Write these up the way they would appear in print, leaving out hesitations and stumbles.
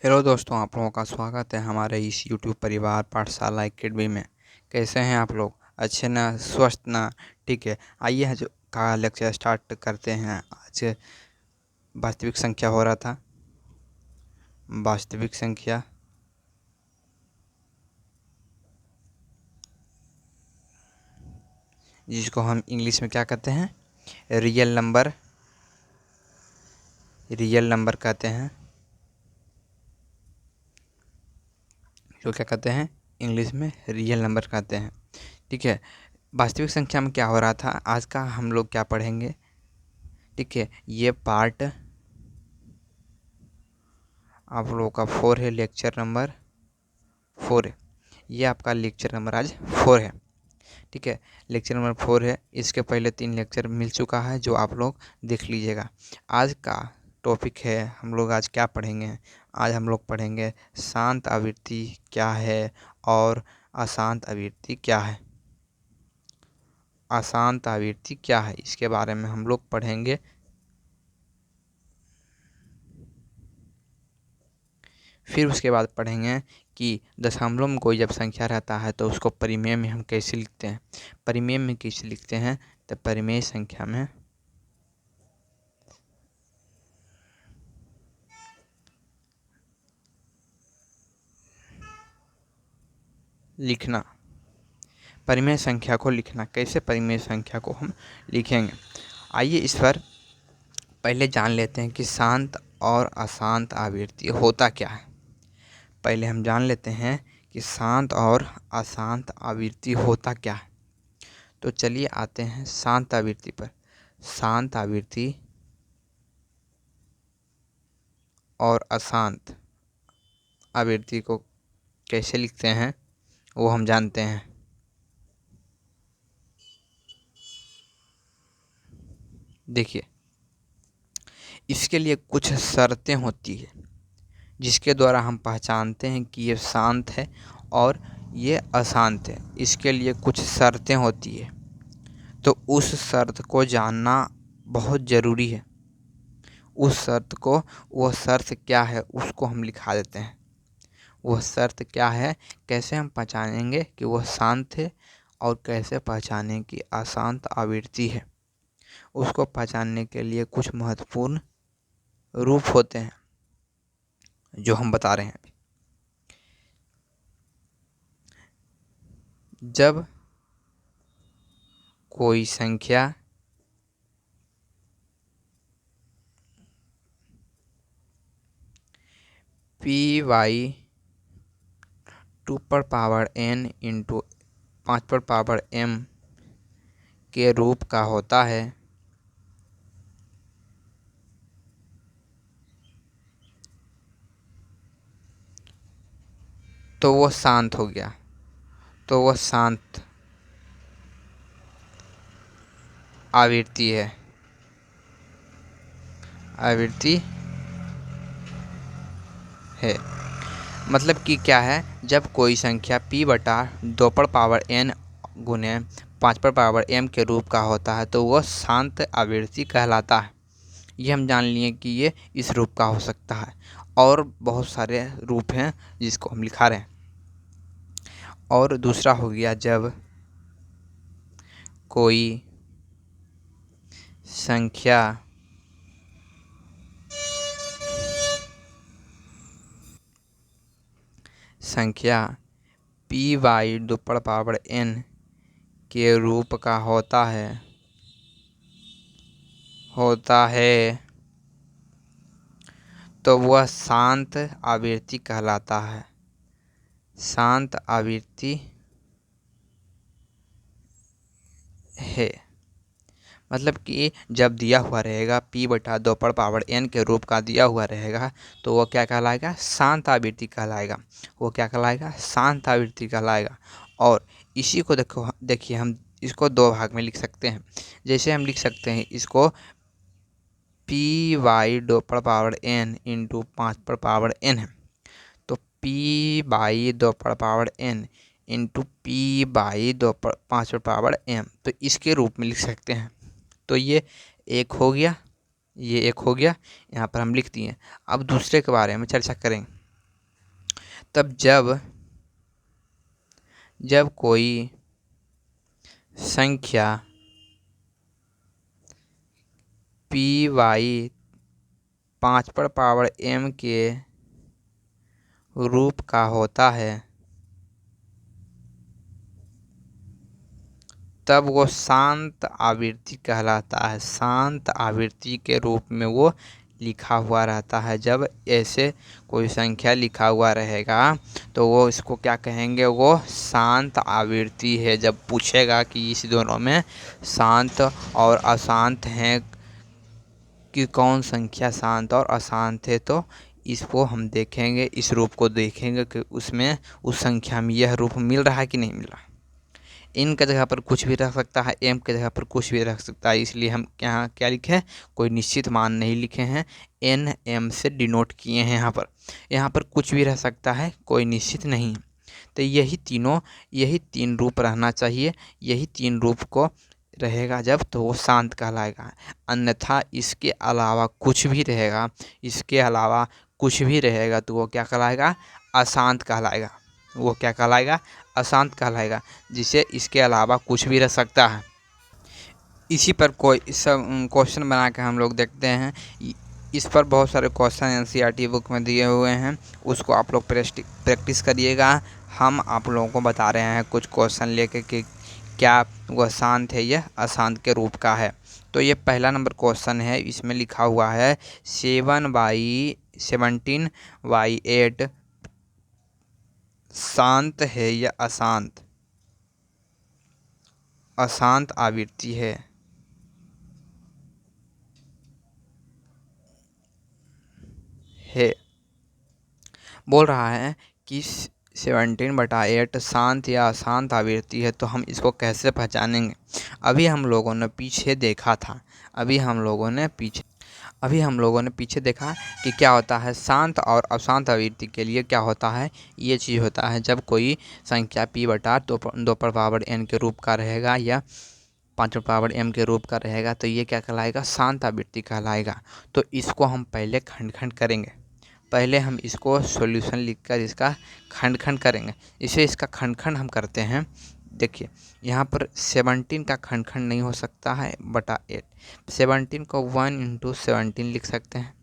Hello दोस्तों, आप लोगों का स्वागत है हमारे इस यूट्यूब परिवार पाठशाला एकेडमी में। कैसे हैं आप लोग? अच्छे ना? स्वस्थ ना? ठीक है, आइए आज का लेक्चर स्टार्ट करते हैं। आज वास्तविक संख्या हो रहा था। वास्तविक संख्या जिसको हम इंग्लिश में क्या कहते हैं? Real number. रियल नंबर कहते हैं। जो क्या कहते हैं इंग्लिश में? रियल नंबर कहते हैं। ठीक है, वास्तविक संख्या में क्या हो रहा था आज का हम लोग क्या पढ़ेंगे? ठीक है, ये पार्ट आप लोगों का 4 है, लेक्चर नंबर 4 है। ये आपका लेक्चर नंबर आज 4 है। ठीक है, लेक्चर नंबर 4 है। इसके पहले 3 लेक्चर मिल चुका है जो आप लोग देख लीजिएगा। आज का टॉपिक है, हम लोग आज क्या पढ़ेंगे? आज हम लोग पढ़ेंगे शांत आवृत्ति क्या है और अशांत आवृत्ति क्या है। अशांत आवृत्ति क्या है इसके बारे में हम लोग पढ़ेंगे। फिर उसके बाद पढ़ेंगे कि दशमलव में कोई जब संख्या रहता है तो उसको परिमेय में हम कैसे लिखते हैं। परिमेय में कैसे लिखते हैं? तो परिमेय संख्या में लिखना, परिमेय संख्या को लिखना, कैसे परिमेय संख्या को हम लिखेंगे। आइए इस पर पहले जान लेते हैं कि शांत और अशांत आवृत्ति होता क्या है। पहले हम जान लेते हैं कि शांत और अशांत आवृत्ति होता क्या है। तो चलिए आते हैं शांत आवृत्ति पर। शांत आवृत्ति और अशांत आवृत्ति को कैसे लिखते हैं वो हम जानते हैं। देखिए, इसके लिए कुछ शर्तें होती है जिसके द्वारा हम पहचानते हैं कि ये शांत है और ये अशांत है। इसके लिए कुछ शर्तें होती है, तो उस शर्त को जानना बहुत ज़रूरी है। उस शर्त को, वह शर्त क्या है उसको हम लिखा देते हैं। वह शर्त क्या है, कैसे हम पहचानेंगे कि वह शांत है और कैसे पहचानें कि अशांत आवृत्ति है। उसको पहचानने के लिए कुछ महत्वपूर्ण रूप होते हैं जो हम बता रहे हैं अभी। जब कोई संख्या p/2n इंटू 5m के रूप का होता है तो वह शांत हो गया। तो वह शांत आवृत्ति है। आवृत्ति है मतलब कि क्या है, जब कोई संख्या p/2n गुने 5m के रूप का होता है तो वह शांत आवृत्ति कहलाता है। ये हम जान लिए कि ये इस रूप का हो सकता है, और बहुत सारे रूप हैं जिसको हम लिखा रहे हैं। और दूसरा हो गया, जब कोई संख्या p/2n के रूप का होता है तो वह शांत आवृत्ति कहलाता है। शांत आवृत्ति है मतलब कि जब दिया हुआ रहेगा p/2n के रूप का दिया हुआ रहेगा तो वह क्या कहलाएगा? शांत आवृत्ति कहलाएगा। वो क्या कहलाएगा? शांत आवृत्ति कहलाएगा। और इसी को देखिए हम इसको दो भाग में लिख सकते हैं। जैसे हम लिख सकते हैं इसको p/2n इंटू 5n है, तो p/2n इंटू p/5m तो इसके रूप में लिख सकते हैं। तो ये एक हो गया, ये एक हो गया, यहाँ पर हम लिख दिए। अब दूसरे के बारे में चर्चा करेंगे। तब जब कोई संख्या पी वाई 5m के रूप का होता है तब वो शांत आवृत्ति कहलाता है। शांत आवृत्ति के रूप में वो लिखा हुआ रहता है। जब ऐसे कोई संख्या लिखा हुआ रहेगा तो वो इसको क्या कहेंगे, वो शांत आवृत्ति है। जब पूछेगा कि इस दोनों में शांत और अशांत हैं कि कौन संख्या शांत और अशांत है, तो इसको हम देखेंगे, इस रूप को देखेंगे कि उसमें उस संख्या में यह रूप मिल रहा है कि नहीं मिल रहा। इन के जगह पर कुछ भी रख सकता है, एम के जगह पर कुछ भी रख सकता है, इसलिए हम यहाँ क्या लिखे हैं, कोई निश्चित मान नहीं लिखे हैं, एन एम से डिनोट किए हैं। यहाँ पर कुछ भी रह सकता है, कोई निश्चित नहीं। तो यही तीन रूप रहना चाहिए। यही तीन रूप को रहेगा जब, तो वो शांत कहलाएगा। अन्यथा इसके अलावा कुछ भी रहेगा तो वो क्या कहलाएगा, अशांत कहलाएगा। वो क्या कहलाएगा, अशांत कहलाएगा, जिसे इसके अलावा कुछ भी रह सकता है। इसी पर कोई सब क्वेश्चन बना के हम लोग देखते हैं। इस पर बहुत सारे क्वेश्चन एनसीईआरटी बुक में दिए हुए हैं, उसको आप लोग प्रैक्टिस करिएगा। हम आप लोगों को बता रहे हैं कुछ क्वेश्चन लेके कि क्या वह शांत है या अशांत के रूप का है। तो ये पहला नंबर क्वेश्चन है, इसमें लिखा हुआ है 17/8 शांत है या अशांत, अशांत आवृत्ति है। बोल रहा है कि 17/8 शांत या अशांत आवृत्ति है, तो हम इसको कैसे पहचानेंगे। अभी हम लोगों ने पीछे देखा था, अभी हम लोगों ने पीछे देखा कि क्या होता है शांत और अशांत आवृत्ति के लिए। क्या होता है, ये चीज़ होता है जब कोई संख्या p/2n के रूप का रहेगा या 5m के रूप का रहेगा, तो ये क्या कहलाएगा, शांत आवृत्ति कहलाएगा। तो इसको हम पहले खंड करेंगे। पहले हम इसको सॉल्यूशन लिखकर इसका खंड करेंगे। इसे इसका खंड हम करते हैं। देखिए यहाँ पर 17 का खंड नहीं हो सकता है बटा 8। 17 को 1 × 17 लिख सकते हैं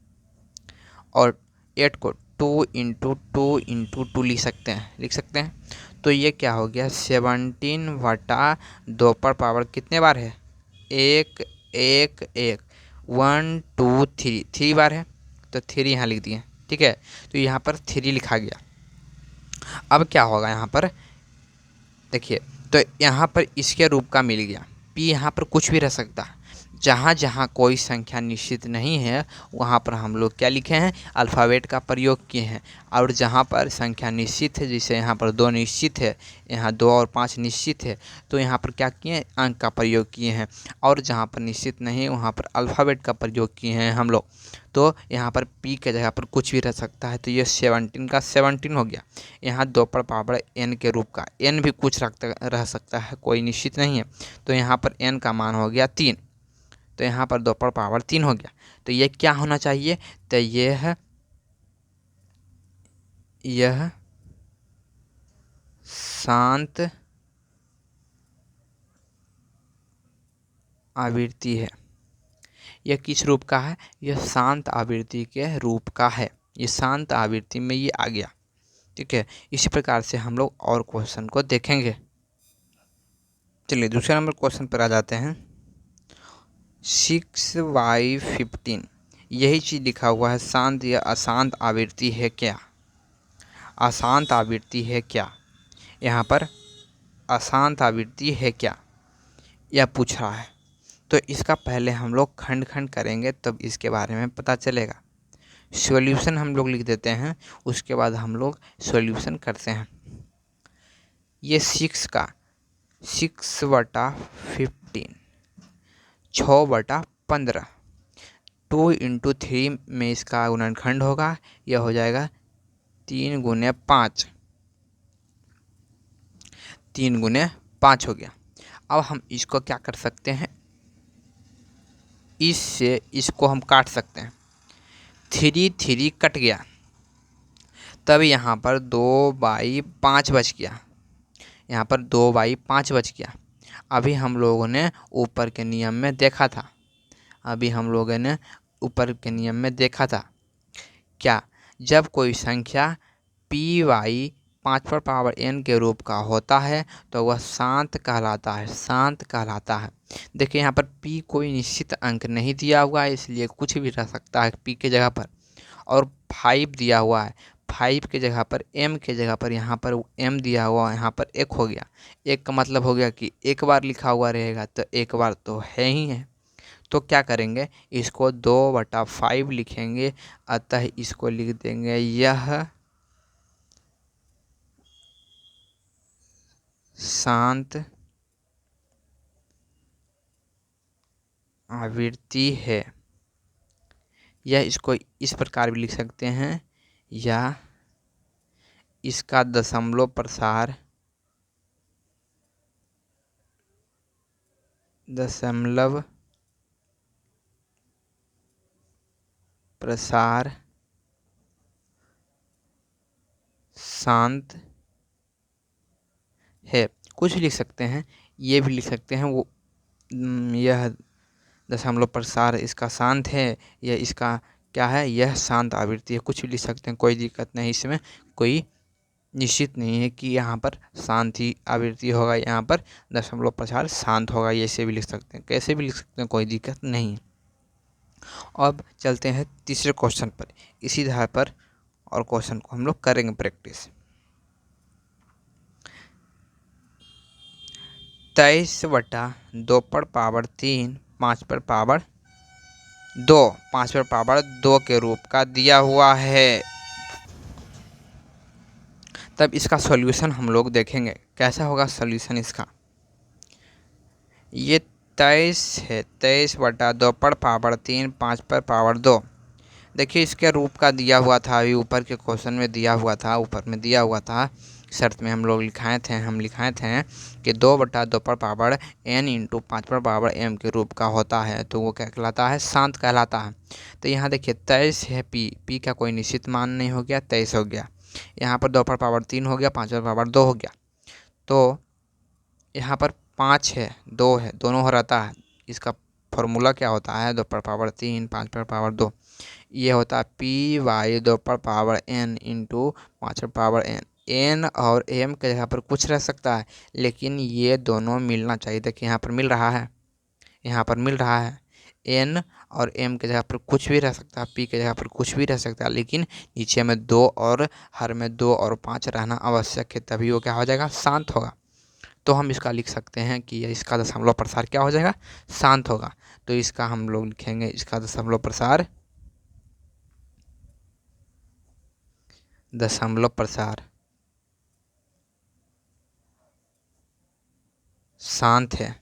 और 8 को 2 × 2 × 2 लिख सकते हैं। तो ये क्या हो गया, 17/2 पर पावर कितने बार है, 1 1 1 1 2 3 बार है, तो 3 यहाँ लिख दिए। ठीक है, तो यहाँ पर 3 लिखा गया। अब क्या होगा यहाँ पर, देखिए तो यहाँ पर इसके रूप का मिल गया। पी यहाँ पर कुछ भी रह सकता है। जहाँ जहाँ कोई संख्या निश्चित नहीं है वहाँ पर हम लोग क्या लिखे हैं, अल्फ़ाबेट का प्रयोग किए हैं। और जहाँ पर संख्या निश्चित है, जैसे यहाँ पर 2 निश्चित है, यहाँ 2 और 5 निश्चित है, तो यहाँ पर क्या किए, अंक का प्रयोग किए हैं। और जहाँ पर निश्चित नहीं वहाँ पर अल्फ़ाबेट का प्रयोग किए हैं हम लोग। तो यहाँ पर पी के जगह पर कुछ भी रह सकता है, तो ये 17 का 17 हो गया। यहाँ 2 पर पावर n के रूप का, n भी कुछ रह सकता है, कोई निश्चित नहीं है, तो यहाँ पर n का मान हो गया 3। तो यहाँ पर 2 पर पावर 3 हो गया। तो ये क्या होना चाहिए, तो यह शांत आवृत्ति है। यह किस रूप का है, यह शांत आवृत्ति के रूप का है। ये शांत आवृत्ति में ये आ गया। ठीक है, इसी प्रकार से हम लोग और क्वेश्चन को देखेंगे। चलिए दूसरे नंबर क्वेश्चन पर आ जाते हैं। 6/15 यही चीज़ लिखा हुआ है, शांत या अशांत आवृत्ति है क्या, अशांत आवृत्ति है क्या। यहाँ पर अशांत आवृत्ति है क्या, यह पूछ रहा है। तो इसका पहले हम लोग खंड करेंगे, तब इसके बारे में पता चलेगा। सॉल्यूशन हम लोग लिख देते हैं, उसके बाद हम लोग सॉल्यूशन करते हैं। ये 6/15 6/15 2 × 3 में इसका गुणनखंड होगा, यह हो जाएगा 3 × 5, 3 × 5 हो गया। अब हम इसको क्या कर सकते हैं, इससे इसको हम काट सकते हैं। 3 3 कट गया, तब यहाँ पर 2/5 बच गया, यहाँ पर 2/5 बच गया। अभी हम लोगों ने ऊपर के नियम में देखा था, अभी हम लोगों ने ऊपर के नियम में देखा था क्या, जब कोई संख्या पी वाई 5 के रूप का होता है तो वह शांत कहलाता है, शांत कहलाता है। देखिए यहाँ पर p कोई निश्चित अंक नहीं दिया हुआ है, इसलिए कुछ भी रह सकता है p के जगह पर, और 5 दिया हुआ है, 5 के जगह पर m के जगह पर यहाँ पर m दिया हुआ है, यहाँ पर 1 हो गया। 1 का मतलब हो गया कि एक बार लिखा हुआ रहेगा, तो एक बार तो है ही है। तो क्या करेंगे, इसको 2/5 लिखेंगे, अतः इसको लिख देंगे यह शांत आवृत्ति है। या इसको इस प्रकार भी लिख सकते हैं, या इसका दशमलव प्रसार शांत है। कुछ भी लिख सकते हैं, ये भी लिख सकते हैं, वो यह दशमलव प्रसार इसका शांत है, या इसका क्या है, यह शांत आवृत्ति है। कुछ भी लिख सकते हैं, कोई दिक्कत नहीं, इसमें कोई निश्चित नहीं है कि यहाँ पर शांत ही आवृत्ति होगा, यहाँ पर दशमलव प्रसार शांत होगा। ऐसे भी लिख सकते हैं, कैसे भी लिख सकते हैं, कोई दिक्कत नहीं। अब चलते हैं तीसरे क्वेश्चन पर, इसी आधार पर और क्वेश्चन को हम लोग करेंगे प्रैक्टिस। 23/2 पर पावर 3 5 पर पावर 2 5 पर पावर 2 के रूप का दिया हुआ है। तब इसका सॉल्यूशन हम लोग देखेंगे कैसा होगा सॉल्यूशन इसका। ये 23 है, 23/2 पर पावर 3 5 पर पावर 2। देखिए इसके रूप का दिया हुआ था, अभी ऊपर के क्वेश्चन में दिया हुआ था, ऊपर में दिया हुआ था, शर्त में हम लोग लिखाए थे कि 2/2 पर पावर n इंटू 5 पर पावर m के रूप का होता है, तो वो क्या कहलाता है, शांत कहलाता है। तो यहाँ देखिए 23 है, p का कोई निश्चित मान नहीं हो गया, 23 हो गया। यहाँ पर 2 पर पावर 3 हो गया, 5 पर पावर 2 हो गया। तो यहाँ पर 5 है, 2 है, दोनों हो रहता है। इसका फॉर्मूला क्या होता है, 2 पर पावर 3 5 पर पावर 2, ये होता है py 2 पर पावर n इंटू 5 पर पावर n और m के जगह पर कुछ रह सकता है, लेकिन ये दोनों मिलना चाहिए। देखिए यहाँ पर मिल रहा है, यहाँ पर मिल रहा है, n और m के जगह पर कुछ भी रह सकता है, p के जगह पर कुछ भी रह सकता है, लेकिन नीचे में 2 और हर में 2 और 5 रहना आवश्यक है, तभी वो क्या हो जाएगा, शांत होगा। तो हम इसका लिख सकते हैं कि इसका दशमलव प्रसार क्या हो जाएगा, शांत होगा। तो इसका हम लोग लिखेंगे, इसका दशमलव प्रसार शांत है।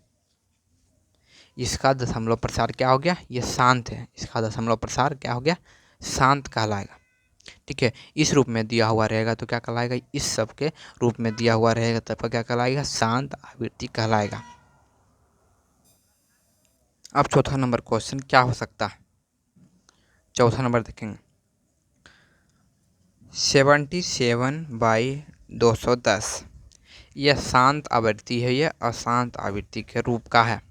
इसका दशमलव प्रसार क्या हो गया, ये शांत है, इसका दशमलव प्रसार क्या हो गया, शांत कहलाएगा। ठीक है, इस रूप में दिया हुआ रहेगा तो क्या कहलाएगा, इस सब के रूप में दिया हुआ रहेगा तब क्या कहलाएगा, शांत आवृत्ति कहलाएगा। अब चौथा नंबर क्वेश्चन क्या हो सकता है, चौथा नंबर देखेंगे। 77/210 यह शांत आवृत्ति है, यह अशांत आवृत्ति के रूप का है।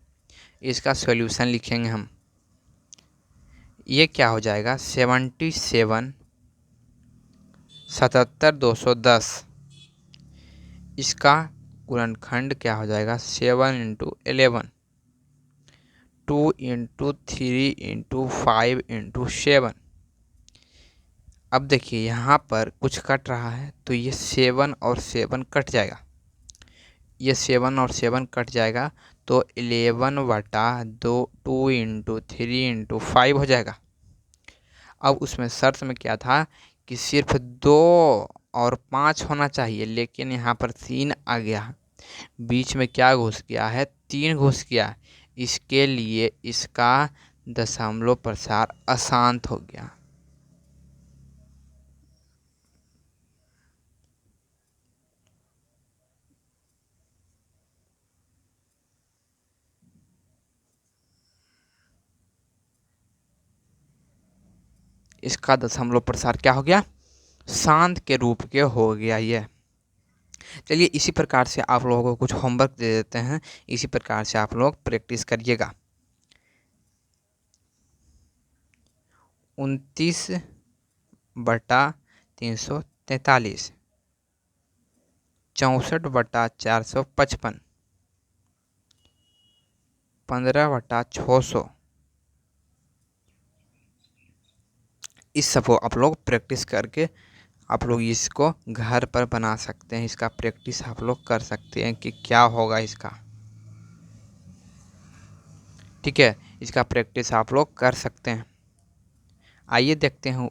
इसका सॉल्यूशन लिखेंगे हम, ये क्या हो जाएगा, 77/210 इसका गुणनखंड क्या हो जाएगा, 7 इंटू 11 2 इंटू 3 इंटू 5 इंटू 7। अब देखिए यहाँ पर कुछ कट रहा है, तो ये 7 और 7 कट जाएगा, ये 7 और 7 कट जाएगा, तो 11/2 2 इंटू 3 इंटू 5 हो जाएगा। अब उसमें शर्त में क्या था कि सिर्फ 2 और 5 होना चाहिए, लेकिन यहाँ पर 3 आ गया, बीच में क्या घुस गया है, 3 घुस गया, इसके लिए इसका दशमलव प्रसार अशांत हो गया। इसका दशमलव प्रसार क्या हो गया, शांत के रूप के हो गया ये। चलिए इसी प्रकार से आप लोगों को कुछ होमवर्क दे देते हैं, इसी प्रकार से आप लोग प्रैक्टिस करिएगा। 29/343, 64/455, 15/600, इस सब को आप लोग प्रैक्टिस करके आप लोग इसको घर पर बना सकते हैं। इसका प्रैक्टिस आप लोग कर सकते हैं कि क्या होगा इसका, ठीक है। इसका प्रैक्टिस आप लोग कर सकते हैं। आइए देखते हैं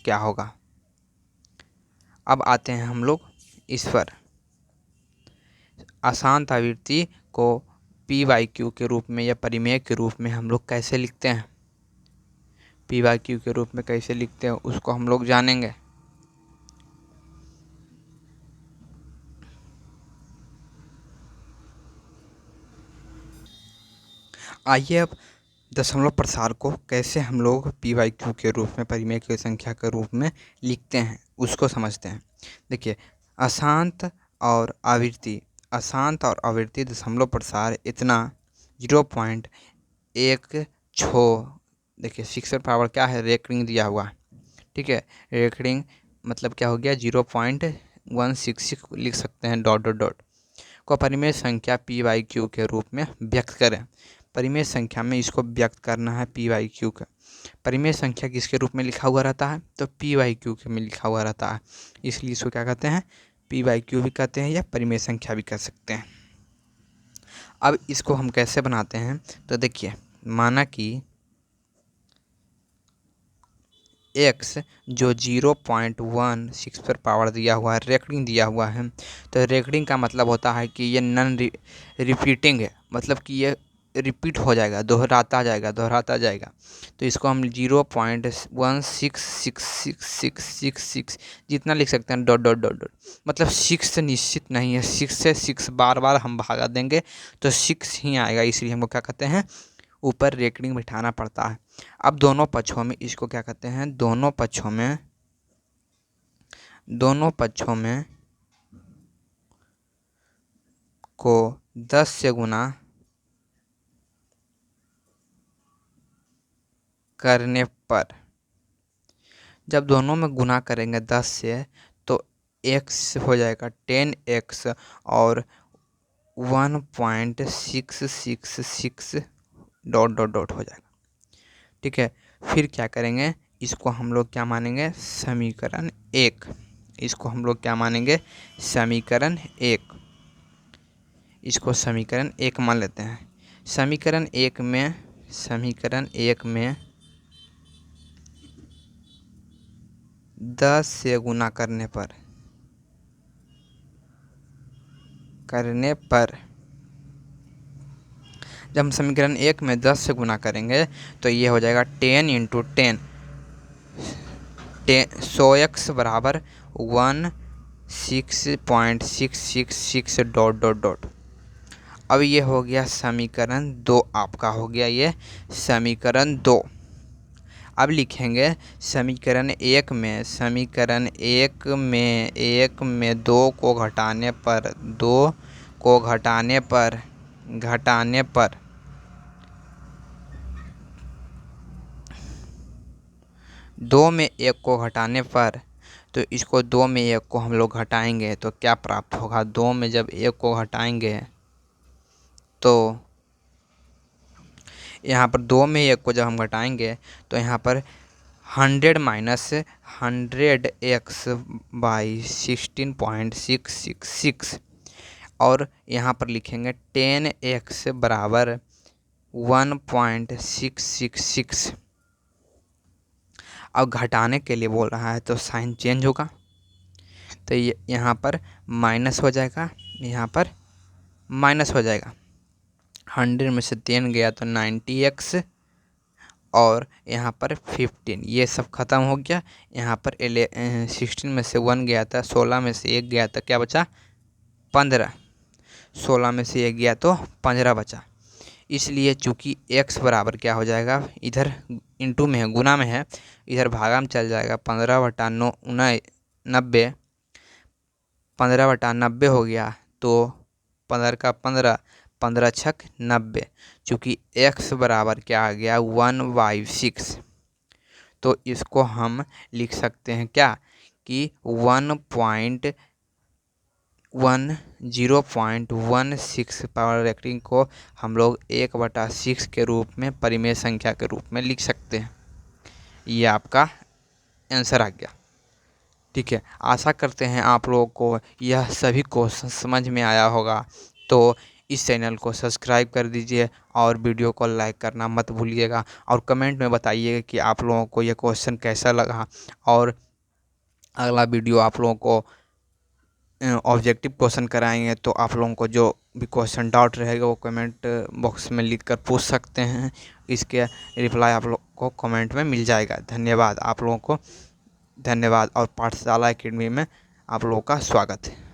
क्या होगा। अब आते हैं हम लोग इस पर। अशांत आवृत्ति को p/q के रूप में या परिमेय के रूप में हम लोग कैसे लिखते हैं, p/q के रूप में कैसे लिखते हैं उसको हम लोग जानेंगे। आइए अब दशमलव प्रसार को कैसे हम लोग p/q के रूप में परिमेय की संख्या के रूप में लिखते हैं उसको समझते हैं। देखिए अशांत और आवृत्ति दशमलव प्रसार इतना 0.16, देखिए 6 पावर क्या है, रेकरिंग दिया हुआ, ठीक है। रेकरिंग मतलब क्या हो गया, 0.166 लिख सकते हैं, डॉट डॉट डॉट को परिमेय संख्या p/q के रूप में व्यक्त करें। परिमेय संख्या में इसको व्यक्त करना है p/q का। परिमेय संख्या किसके रूप में लिखा हुआ रहता है, तो p/q के में लिखा हुआ रहता है, इसलिए इसको क्या कहते हैं, p/q भी कहते हैं या परिमेय संख्या भी कह सकते हैं। अब इसको हम कैसे बनाते हैं, तो देखिए माना कि x जो 0.16 पर पावर दिया हुआ है, रेकरिंग दिया हुआ है, तो रेकरिंग का मतलब होता है कि ये नॉन रिपीटिंग है, मतलब कि ये रिपीट हो जाएगा, दोहराता जाएगा। तो इसको हम 0.166666 जितना लिख सकते हैं, डॉट डॉट डॉट डॉट, मतलब 6 से निश्चित नहीं है, 6 से 6 बार बार हम भागा देंगे तो 6 ही आएगा, इसलिए हमको क्या कहते हैं, ऊपर रेकरिंग बिठाना पड़ता है। अब दोनों पक्षों में इसको क्या कहते हैं, दोनों पक्षों में को 10 से गुना करने पर, जब दोनों में गुना करेंगे 10 से तो x हो जाएगा 10x और 1.666 डॉट डॉट डॉट हो जाएगा, ठीक है। फिर क्या करेंगे, इसको हम लोग क्या मानेंगे, समीकरण 1। इसको हम लोग क्या मानेंगे, समीकरण 1। इसको समीकरण 1 मान लेते हैं। समीकरण 1 में 10 से गुना करने पर जब हम समीकरण 1 में 10 से गुना करेंगे तो ये हो जाएगा 10 × 10, 100x बराबर 16.666 डॉट डॉट डॉट। अब ये हो गया समीकरण 2, आपका हो गया ये समीकरण 2। अब लिखेंगे समीकरण 1 में 2 को घटाने पर 2 में 1 को घटाने पर, तो इसको 2 में 1 को हम लोग घटाएंगे तो क्या प्राप्त होगा, 2 में जब 1 को घटाएंगे तो यहाँ पर 2 में 1 को जब हम घटाएंगे तो यहाँ पर 100 माइनस 100x बाई 16.666 और यहाँ पर लिखेंगे 10x बराबर 1.666। अब घटाने के लिए बोल रहा है तो साइन चेंज होगा, तो ये यहाँ पर माइनस हो जाएगा, यहाँ पर माइनस हो जाएगा। 100 में से 10 गया तो 90x और यहाँ पर 15, ये सब ख़त्म हो गया। यहाँ पर 16 में से 1 गया था, 16 में से 1 गया था, क्या बचा, 15। 16 में से 1 गया तो 15 बचा। इसलिए चूँकि x बराबर क्या हो जाएगा, इधर इंटू में है, गुना में है, इधर भागा में चल जाएगा, 15/9 90, 15/90 हो गया, तो 15 का 15, 15 छक 90। चूँकि x बराबर क्या आ गया 1/6, तो इसको हम लिख सकते हैं क्या कि 0.16 पावर फैक्टरिंग को हम लोग 1/6 के रूप में परिमेय संख्या के रूप में लिख सकते हैं। ये आपका आंसर आ गया। ठीक है, आशा करते हैं आप लोगों को यह सभी क्वेश्चन समझ में आया होगा। तो इस चैनल को सब्सक्राइब कर दीजिए और वीडियो को लाइक करना मत भूलिएगा, और कमेंट में बताइएगा कि आप लोगों को यह क्वेश्चन कैसा लगा, और अगला वीडियो आप लोगों को ऑब्जेक्टिव क्वेश्चन कराएंगे। तो आप लोगों को जो भी क्वेश्चन डाउट रहेगा वो कमेंट बॉक्स में लिख कर पूछ सकते हैं। इसके रिप्लाई आप लोग को कमेंट में मिल जाएगा। धन्यवाद आप लोगों को, धन्यवाद। और पाठशाला एकेडमी में आप लोगों का स्वागत है।